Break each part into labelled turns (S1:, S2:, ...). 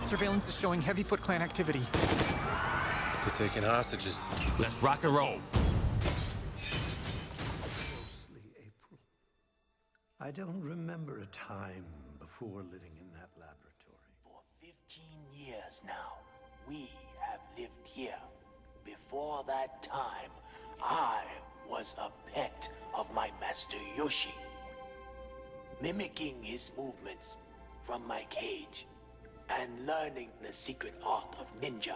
S1: Surveillance is showing heavy Foot Clan activity.
S2: They're taking hostages.
S3: Let's rock and roll.
S4: Closely, April. I don't remember a time before living in that laboratory.
S5: For 15 years now, we have lived here. Before that time, I was a pet of my master Yoshi. Mimicking his movements from my cage and learning the secret art of ninja.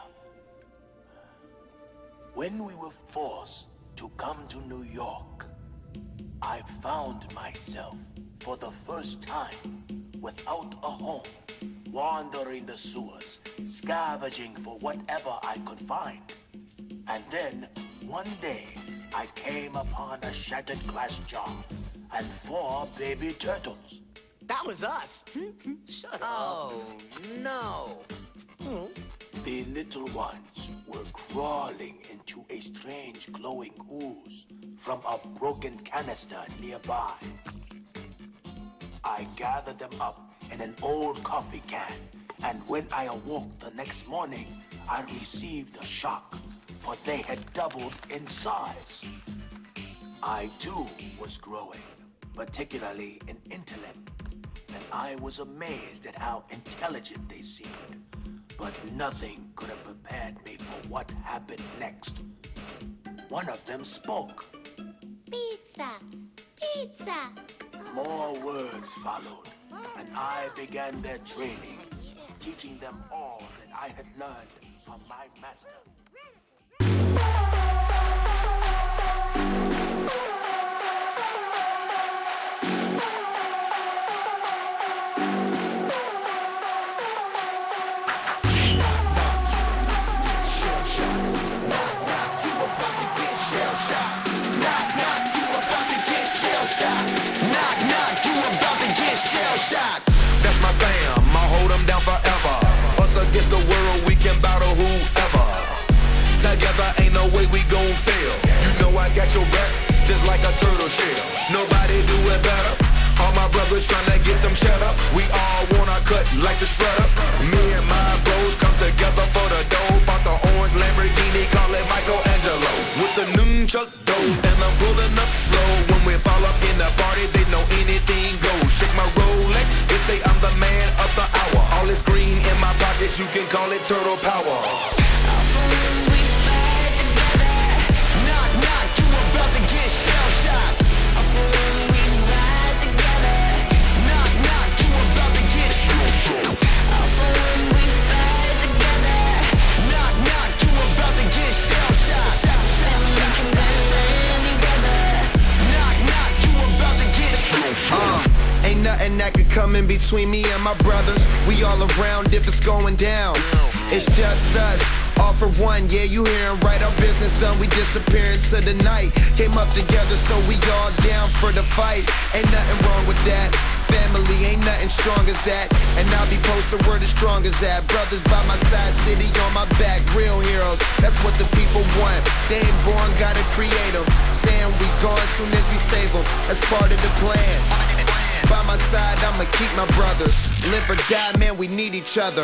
S5: When we were forced to come to New York, I found myself for the first time without a home, wandering the sewers, scavenging for whatever I could find. And then, one day, I came upon a shattered glass jar and 4 baby turtles.
S6: That was us. Shut up.
S7: Oh, no.
S5: The little ones were crawling into a strange glowing ooze from a broken canister nearby. I gathered them up in an old coffee can, and when I awoke the next morning, I received a shock, for they had doubled in size. I too was growing, particularly in intellect, and I was amazed at how intelligent they seemed. But nothing could have prepared me for what happened next. One of them spoke.
S8: Pizza! Pizza!
S5: More words followed, and I began their training, teaching them all that I had learned from my master.
S9: That's my fam, I'll hold them down forever. Us against the world, we can battle whoever. Together ain't no way we gon' fail. You know I got your back, just like a turtle shell. Nobody do it better. All my brothers tryna get some cheddar. We all wanna cut like the shredder. Me and my bros come together for the dough. Bought the orange Lamborghini, call it Michelangelo. With the nunchuck dough, and I'm pulling up slow. When we fall up in the party, they know anything goes. Shake my Rolex, they say I'm the man of the hour. All this green in my pockets, you can call it turtle power. Ain't nothing that could come in between me and my brothers. We all around if it's going down. It's just us, all for one. Yeah, you hearin' right, our business done. We disappear into the night. Came up together, so we all down for the fight. Ain't nothing wrong with that. Family ain't nothing strong as that. And I'll be posted where the strong as that. Brothers by my side, city on my back. Real heroes, that's what the people want. They ain't born, gotta create them. Saying we gone soon as we save them. That's part of the plan. By my side, I'ma keep my brothers. Live or die, man, we need each other.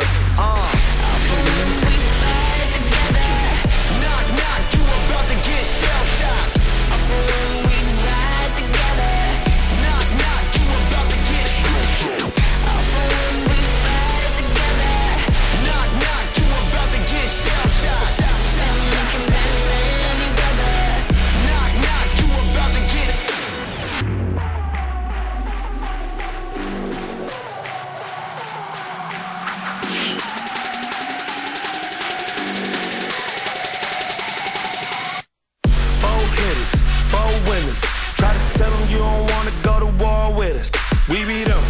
S9: Try to tell them you don't wanna go to war with us. We beat them,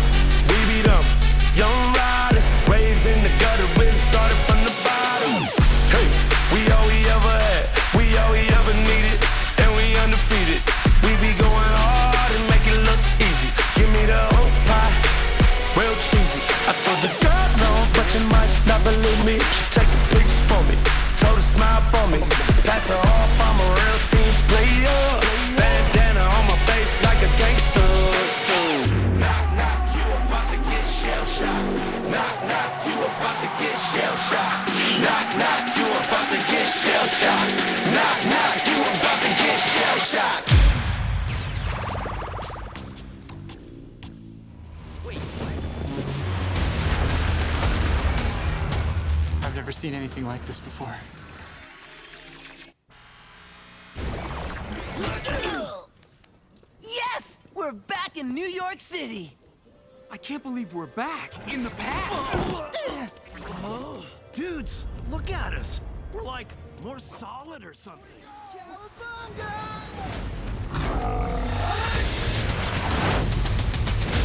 S9: young riders, raised in the gutter, really started from the bottom. Hey, we all we ever had, we all we ever needed, and we undefeated. We be going hard and make it look easy. Give me the whole pie, real cheesy. I told you God no, but you might not believe me. She taking pictures for me, told her smile for me. Pass her off, I'm a real team player. Bandana on my face like a gangster. Knock, knock, you about to get shell shocked. Knock, knock, you about about to get shell shocked. Knock, knock, you about to get shell shocked. Knock, knock, you about to get shell shocked.
S1: I've never seen anything like this before.
S6: Yes! We're back in New York City!
S3: I can't believe we're back in the past.
S4: Dudes, look at us. We're like more solid or something.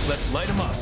S3: Let's light them up.